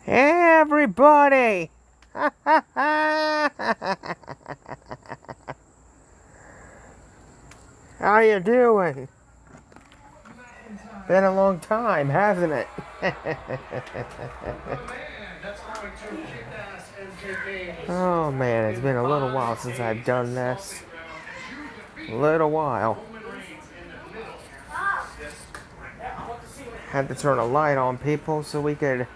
Everybody! How you doing? Been a long time, hasn't it? Oh man, it's been a little while since I've done this. A little while. Had to turn a light on, people, so we could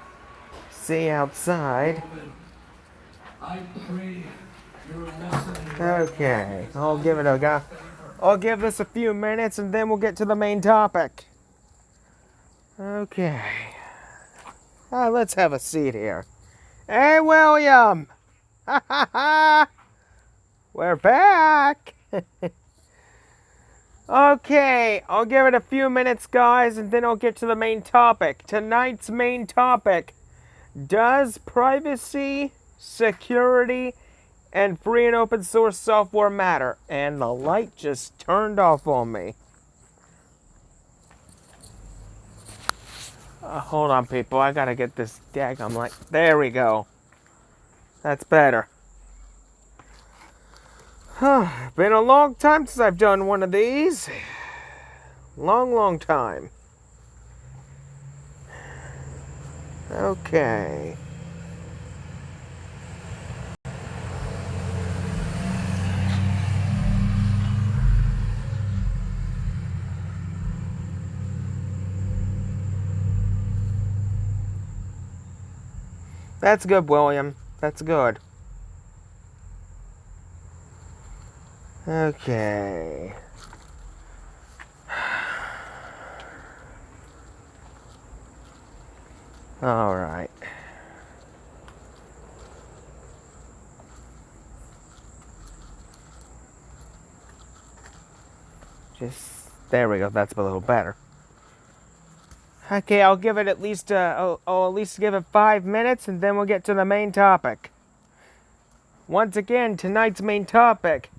see outside. Okay, I'll give this a few minutes and then we'll get to the main topic. Okay. Let's have a seat here. Hey, William! Ha ha ha! We're back! Okay, I'll give it a few minutes, guys, and then I'll get to the main topic. Tonight's main topic: does privacy, security, and free and open source software matter? And the light just turned off on me. Hold on, people. I gotta get this daggum light. There we go. That's better. Been a long time since I've done one of these. Long time. Okay. That's good, William. That's good. Okay. All right. There we go. That's a little better. Okay, I'll give it at least I'll at least give it 5 minutes and then we'll get to the main topic. Once again, tonight's main topic: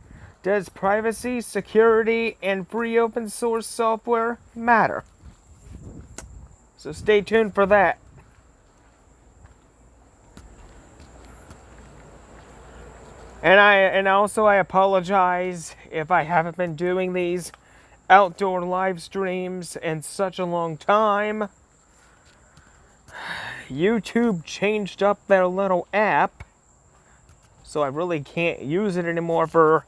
does privacy, security, and free open source software matter? So stay tuned for that. And also I apologize if I haven't been doing these outdoor live streams in such a long time. YouTube changed up their little app, so I really can't use it anymore for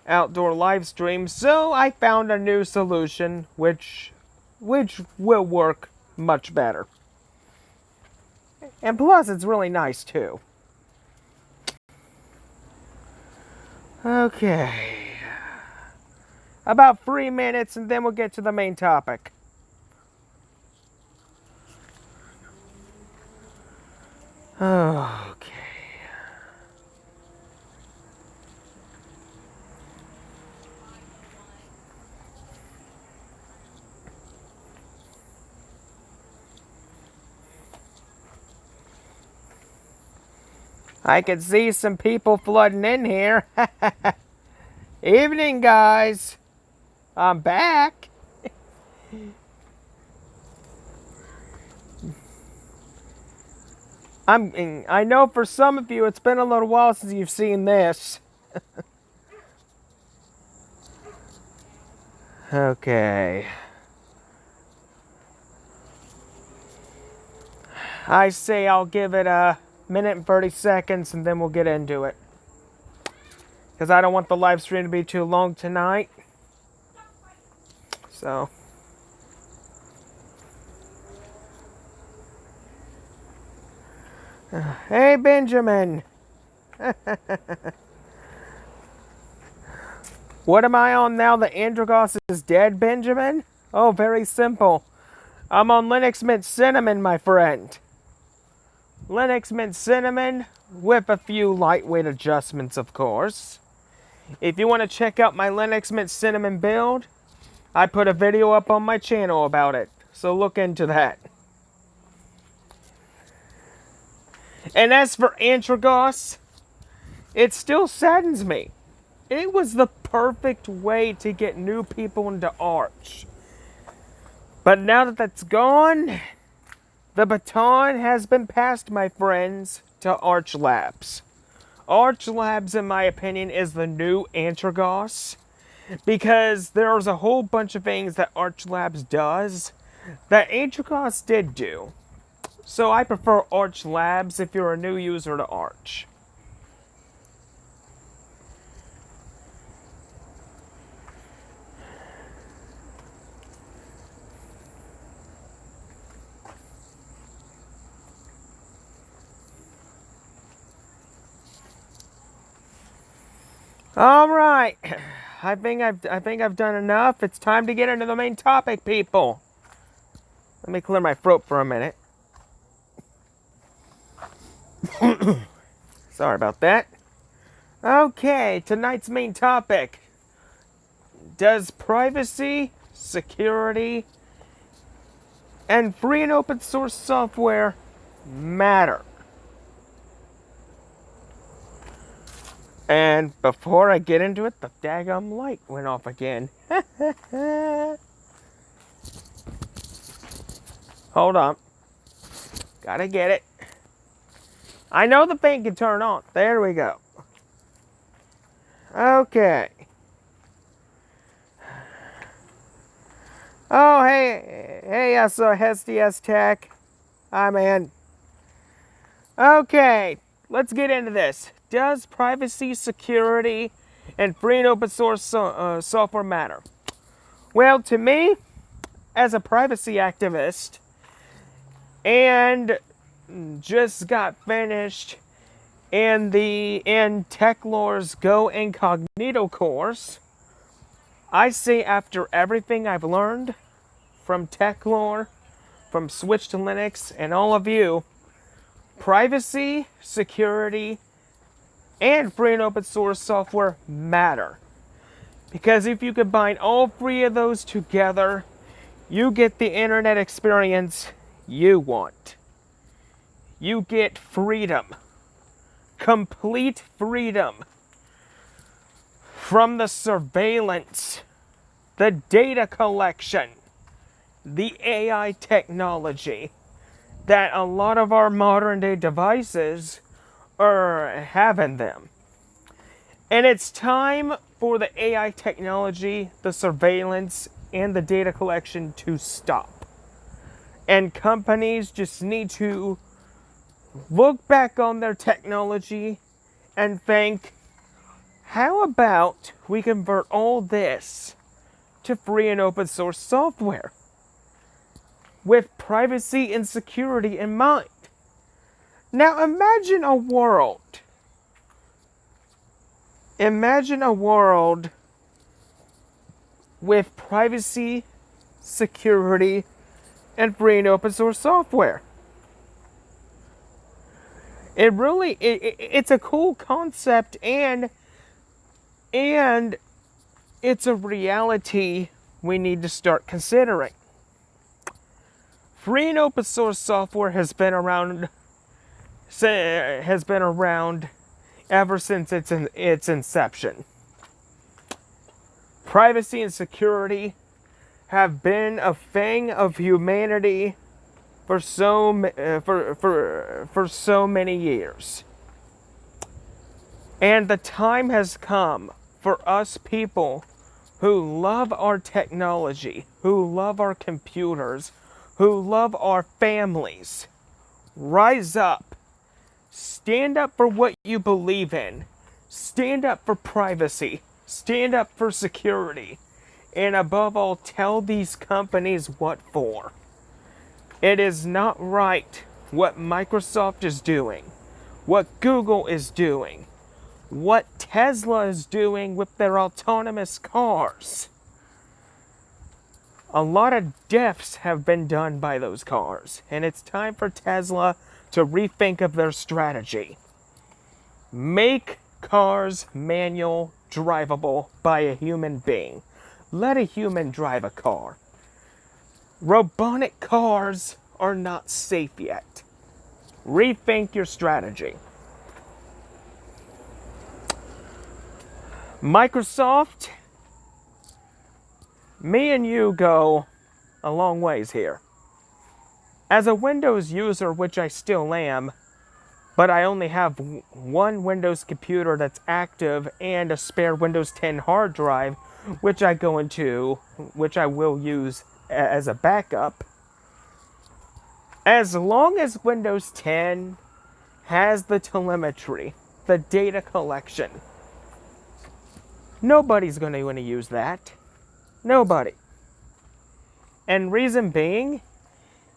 outdoor live streams. So I found a new solution which will work much better. And plus it's really nice too. Okay. About 3 minutes and then we'll get to the main topic. Okay. I can see some people flooding in here. Evening, guys. I'm back. I know for some of you it's been a little while since you've seen this. Okay. I say I'll give it a minute and 30 seconds and then we'll get into it. Because I don't want the live stream to be too long tonight. So. Hey, Benjamin. What am I on now? The Andragos is dead, Benjamin? Oh, very simple. I'm on Linux Mint Cinnamon, my friend. Linux Mint Cinnamon with a few lightweight adjustments, of course. If you want to check out my Linux Mint Cinnamon build, I put a video up on my channel about it. So look into that. And as for Andragos, it still saddens me. It was the perfect way to get new people into Arch. But now that that's gone, The baton has been passed, my friends, to Arch Labs. Arch Labs, in my opinion, is the new Antragos, because there's a whole bunch of things that Arch Labs does that Antragos did do. So I prefer Arch Labs if you're a new user to Arch. All right, I think I've done enough. It's time to get into the main topic, people. Let me clear my throat for a minute. Sorry about that. Okay, tonight's main topic. Does privacy, security, and free and open source software matter? And before I get into it, the daggum light went off again. Hold on. Gotta get it. I know the thing can turn on. There we go. Okay. Oh, hey, I saw SDS Tech. Hi, man. Okay, let's get into this. Does privacy, security, and free and open source software matter? Well, to me, as a privacy activist, and just got finished in TechLore's Go Incognito course, I say after everything I've learned from TechLore, from Switch to Linux, and all of you, privacy, security, and free and open source software matter. Because if you combine all three of those together, you get the internet experience you want. You get freedom. Complete freedom from the surveillance, the data collection, the AI technology that a lot of our modern day devices are having them. And it's time for the AI technology, the surveillance, and the data collection to stop. And companies just need to look back on their technology and think, how about we convert all this to free and open source software with privacy and security in mind? Now imagine a world with privacy, security, and free and open source software. It's a cool concept, and it's a reality we need to start considering. Free and open source software has been around ever since its inception. Privacy and security have been a thing of humanity for so many years. And the time has come for us people who love our technology, who love our computers, who love our families. Rise up. Stand up for what you believe in. Stand up for privacy. Stand up for security. And above all, tell these companies what for. It is not right what Microsoft is doing, what Google is doing, what Tesla is doing with their autonomous cars. A lot of deaths have been done by those cars, and it's time for Tesla to rethink of their strategy. Make cars manual drivable by a human being. Let a human drive a car. Robotic cars are not safe yet. Rethink your strategy. Microsoft, me and you go a long ways here. As a Windows user, which I still am, but I only have one Windows computer that's active and a spare Windows 10 hard drive, which I will use as a backup. As long as Windows 10 has the telemetry, the data collection, nobody's going to want to use that. Nobody. And reason being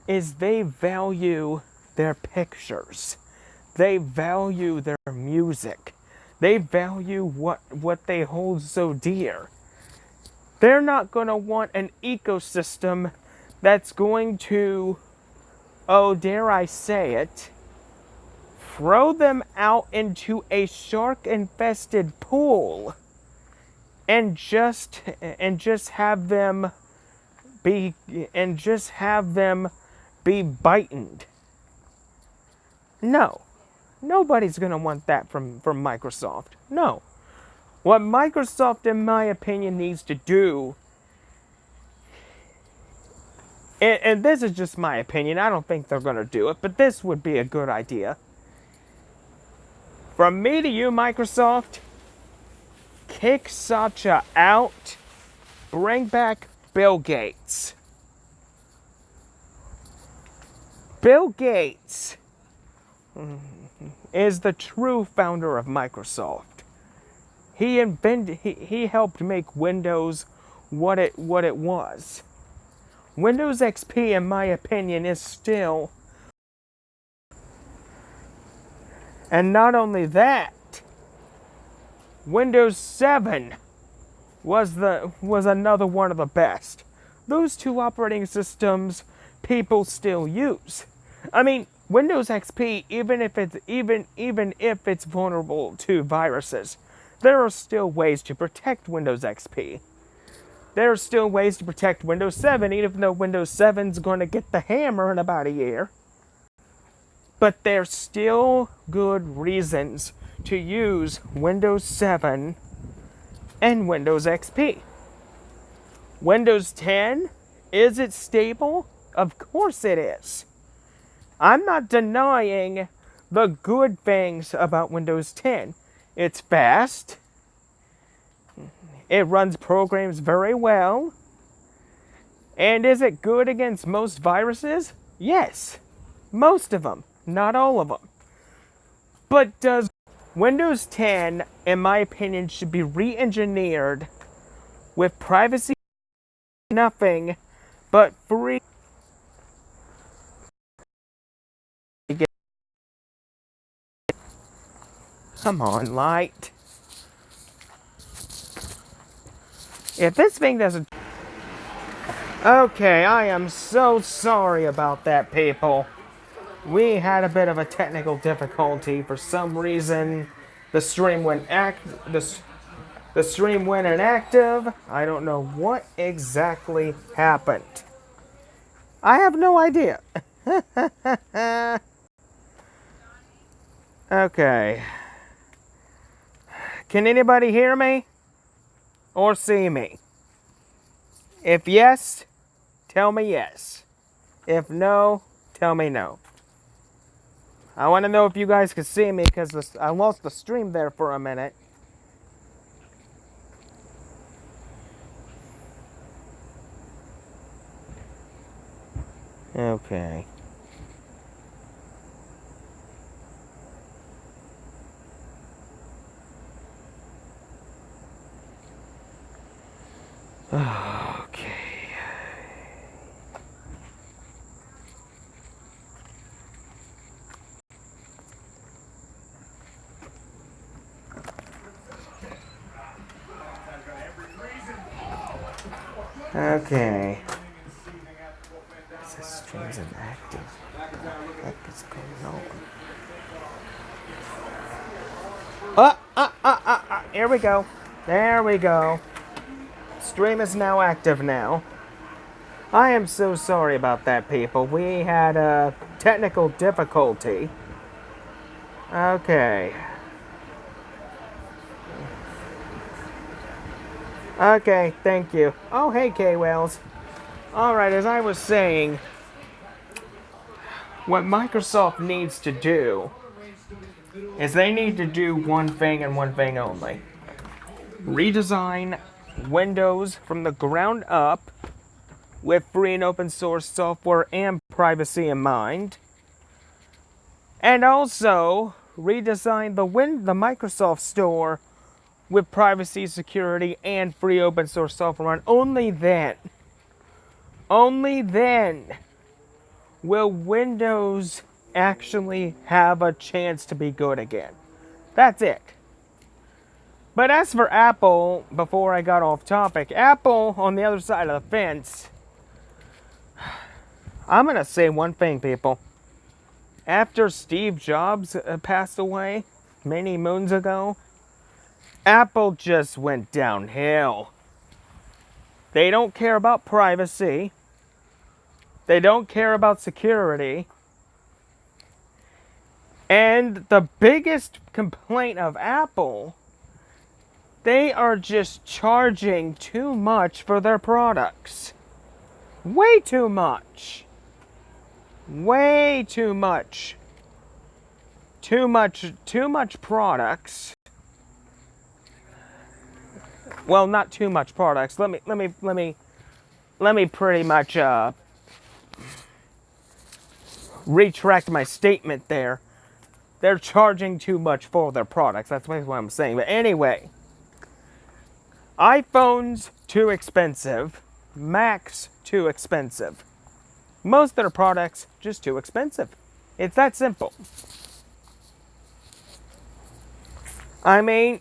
is they value their pictures. They value their music. They value what they hold so dear. They're not going to want an ecosystem that's going to, oh, dare I say it, throw them out into a shark-infested pool and just have them be biting. No. Nobody's going to want that from Microsoft. No. What Microsoft, in my opinion, needs to do, and this is just my opinion, I don't think they're going to do it, but this would be a good idea. From me to you, Microsoft, kick Satya out, bring back Bill Gates. Bill Gates is the true founder of Microsoft. He helped make Windows what it was. Windows XP, in my opinion, is still. And not only that, Windows 7 was another one of the best. Those two operating systems people still use. I mean, Windows XP, even if it's vulnerable to viruses, there are still ways to protect Windows XP. There are still ways to protect Windows 7, even though Windows 7's going to get the hammer in about a year. But there's still good reasons to use Windows 7 and Windows XP. Windows 10, is it stable? Of course it is. I'm not denying the good things about Windows 10. It's fast. It runs programs very well. And is it good against most viruses? Yes. Most of them. Not all of them. But does Windows 10, in my opinion, should be re-engineered with privacy, nothing but free. Come on, light. If this thing doesn't... Okay, I am so sorry about that, people. We had a bit of a technical difficulty. For some reason, the stream went the stream went inactive. I don't know what exactly happened. I have no idea. Okay. Can anybody hear me? Or see me? If yes, tell me yes. If no, tell me no. I want to know if you guys can see me because I lost the stream there for a minute. Okay. Okay. Okay. This stream's inactive. What the heck is going on? Here we go. There we go. Stream is now active now. I am so sorry about that, people. We had a technical difficulty. Okay. Okay, thank you. Oh, hey, K-Wells. Alright, as I was saying, What Microsoft needs to do is they need to do one thing and one thing only. Redesign Windows from the ground up with free and open source software and privacy in mind. And also redesign the Microsoft Store with privacy, security, and free open source software. And only then will Windows actually have a chance to be good again. That's it. But as for Apple, before I got off topic, Apple on the other side of the fence, I'm going to say one thing, people. After Steve Jobs passed away many moons ago, Apple just went downhill. They don't care about privacy. They don't care about security. And the biggest complaint of Apple, they are just charging too much for their products. Way too much. Way too much. Too much products. Well, not too much products. Let me pretty much retract my statement there. They're charging too much for their products. That's what I'm saying. But anyway, iPhones too expensive, Macs too expensive. Most of their products just too expensive. It's that simple. I mean,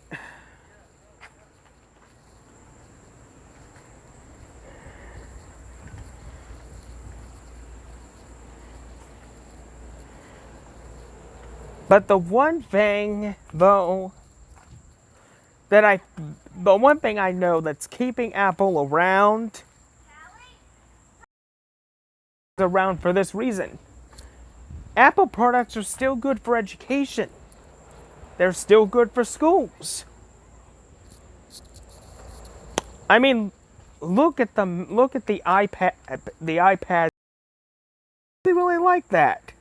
but the one thing though the one thing I know that's keeping Apple around for this reason. Apple products are still good for education. They're still good for schools. I mean, look at the iPad. The iPad. They really like that.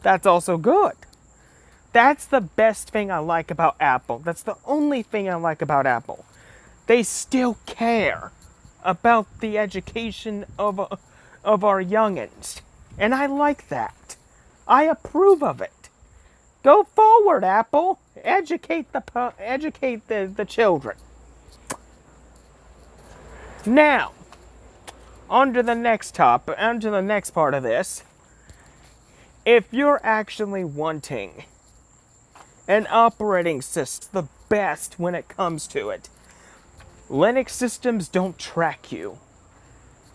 That's also good. That's the best thing I like about Apple. That's the only thing I like about Apple. They still care about the education of our youngins. And I like that. I approve of it. Go forward, Apple. Educate the children. Now, on to the next part of this. If you're actually wanting an operating system, the best when it comes to it, Linux systems don't track you.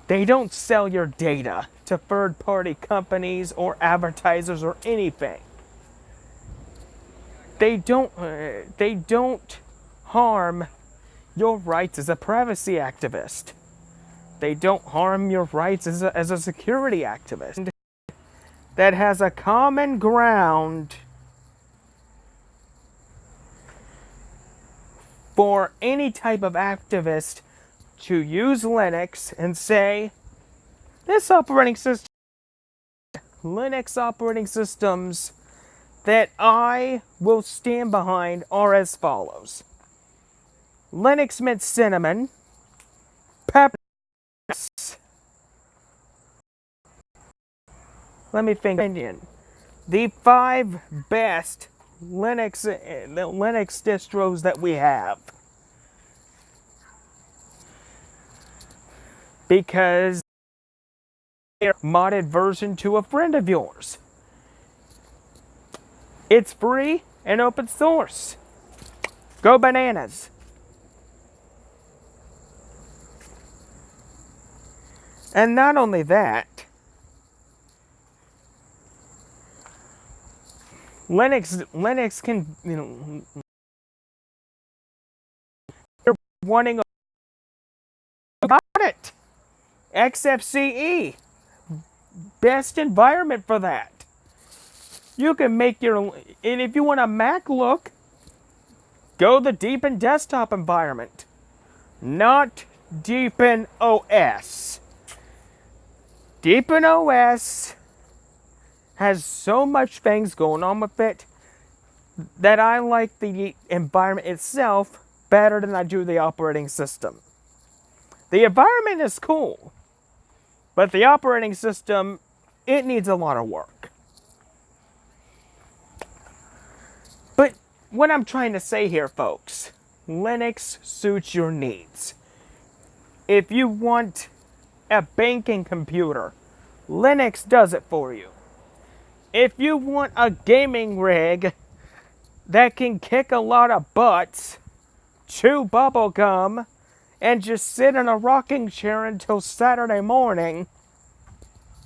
They don't sell your data to third-party companies or advertisers or anything. They don't harm your rights as a privacy activist. They don't harm your rights as a security activist. That has a common ground for any type of activist to use Linux and say, this operating system, Linux operating systems that I will stand behind are as follows. Linux Mint Cinnamon, Pepper. Let me think. The 5 best Linux distros that we have. Because they're a modded version to a friend of yours. It's free and open source. Go bananas. And not only that, Linux can, you're wanting about it. XFCE, best environment for that. You can make and if you want a Mac look, go the Deepin desktop environment. not Deepin OS. Deepin OS has so much things going on with it that I like the environment itself better than I do the operating system. The environment is cool, but the operating system, it needs a lot of work. But what I'm trying to say here, folks, Linux suits your needs. If you want a banking computer, Linux does it for you. If you want a gaming rig that can kick a lot of butts, chew bubblegum, and just sit in a rocking chair until Saturday morning,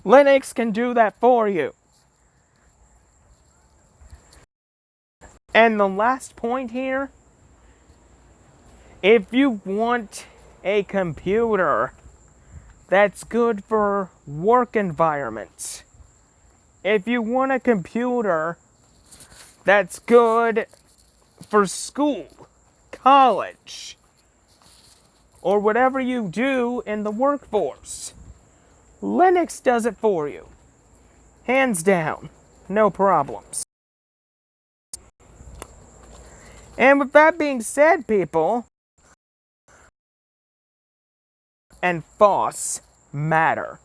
Linux can do that for you. And the last point here, if you want a computer that's good for work environments, if you want a computer that's good for school, college, or whatever you do in the workforce, Linux does it for you. Hands down, no problems. And with that being said, people, and FOSS matter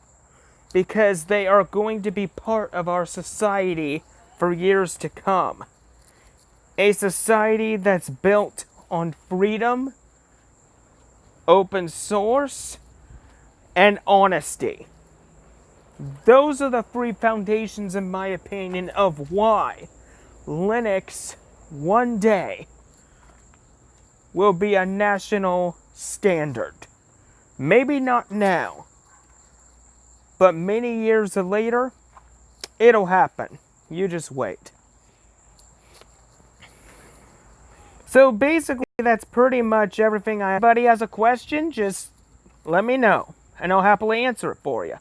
because they are going to be part of our society for years to come. A society that's built on freedom, open source, and honesty. Those are the three foundations, in my opinion, of why Linux one day will be a national standard. Maybe not now, but many years later, it'll happen. You just wait. So basically, that's pretty much everything. If anybody has a question, just let me know, and I'll happily answer it for you.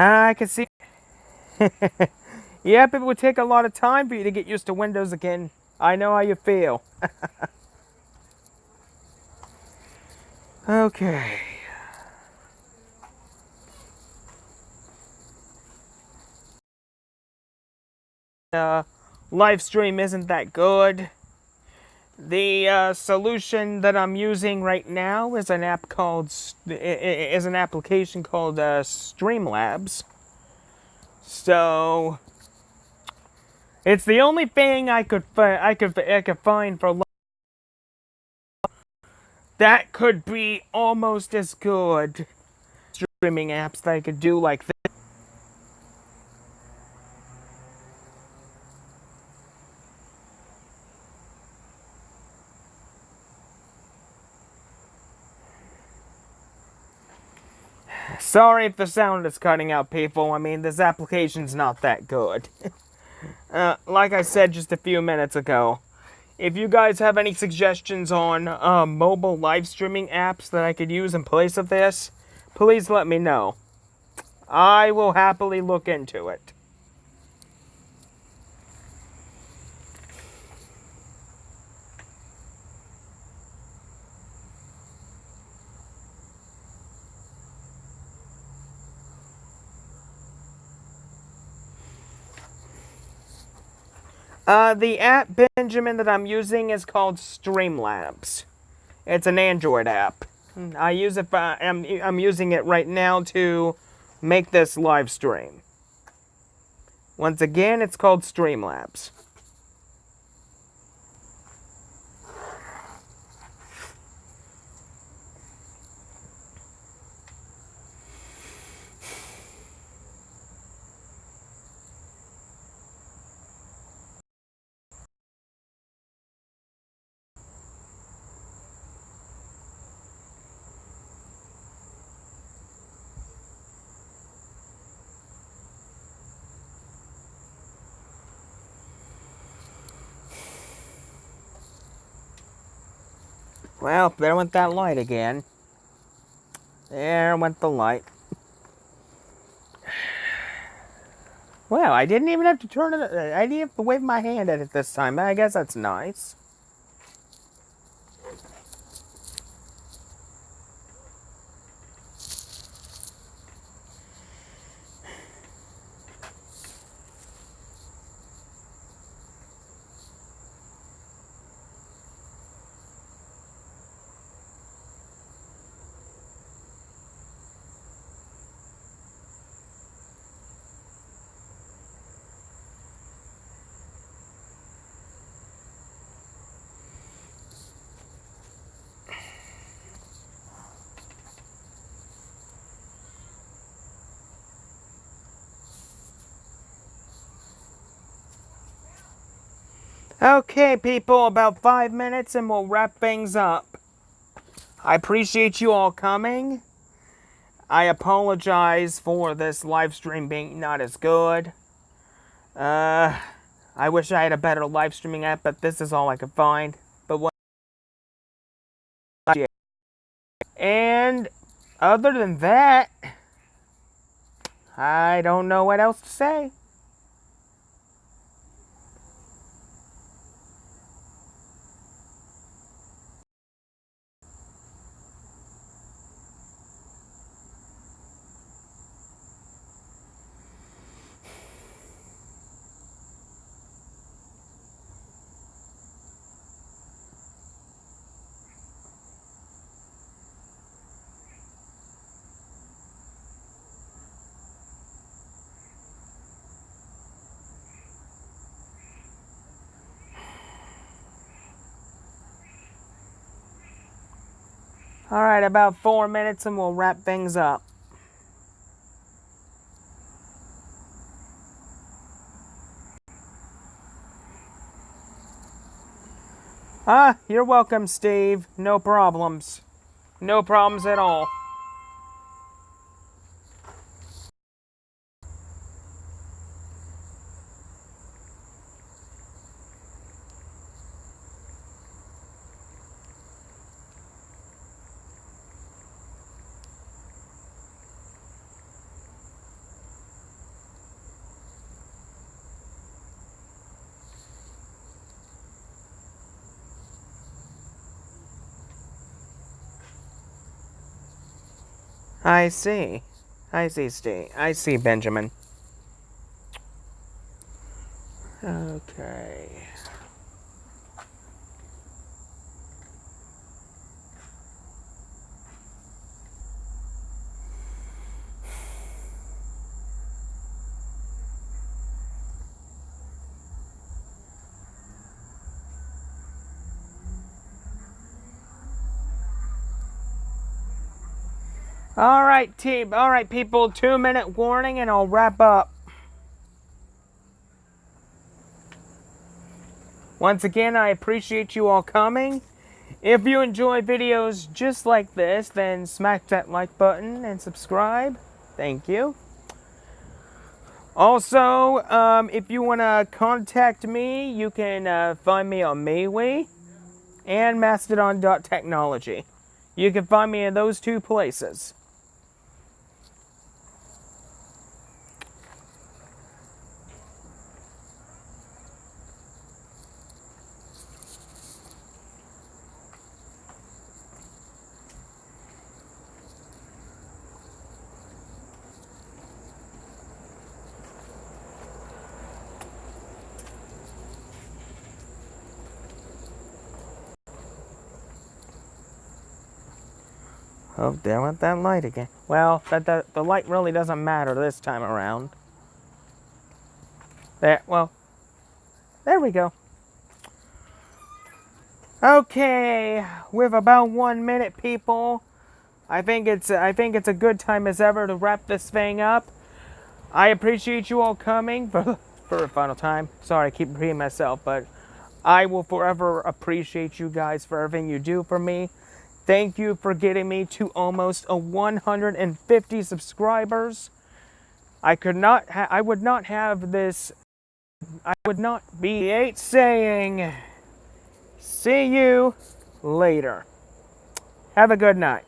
I can see. Yep, it would take a lot of time for you to get used to Windows again. I know how you feel. Okay. Live stream isn't that good. The solution that I'm using right now is an app called is an application called Streamlabs. So it's the only thing I could find for that could be almost as good streaming apps that I could do like this. Sorry if the sound is cutting out, people. I mean, this application's not that good. Like I said just a few minutes ago, if you guys have any suggestions on mobile live streaming apps that I could use in place of this, please let me know. I will happily look into it. The app, Benjamin, that I'm using is called Streamlabs. It's an Android app. I use it. I'm using it right now to make this live stream. Once again, it's called Streamlabs. Well, there went that light again. There went the light. Well, I didn't even have to turn it. I didn't have to wave my hand at it this time. I guess that's nice. Okay, people, about 5 minutes and we'll wrap things up. I appreciate you all coming. I apologize for this live stream being not as good. I wish I had a better live streaming app, but this is all I could find. But what? And other than that, I don't know what else to say. Alright, about 4 minutes and we'll wrap things up. You're welcome, Steve. No problems. No problems at all. I see. I see, Steve. I see, Benjamin. Okay. Alright, team. Alright, people. 2-minute warning and I'll wrap up. Once again, I appreciate you all coming. If you enjoy videos just like this, then smack that like button and subscribe. Thank you. Also, if you want to contact me, you can find me on MeWe and Mastodon.technology. You can find me in those two places. Oh, there went that light again. Well, the light really doesn't matter this time around. There we go. Okay, with about 1 minute, people. I think it's a good time as ever to wrap this thing up. I appreciate you all coming for a final time. Sorry, I keep repeating myself, but I will forever appreciate you guys for everything you do for me. Thank you for getting me to almost 150 subscribers. I would not have this. I would not be saying, see you later. Have a good night.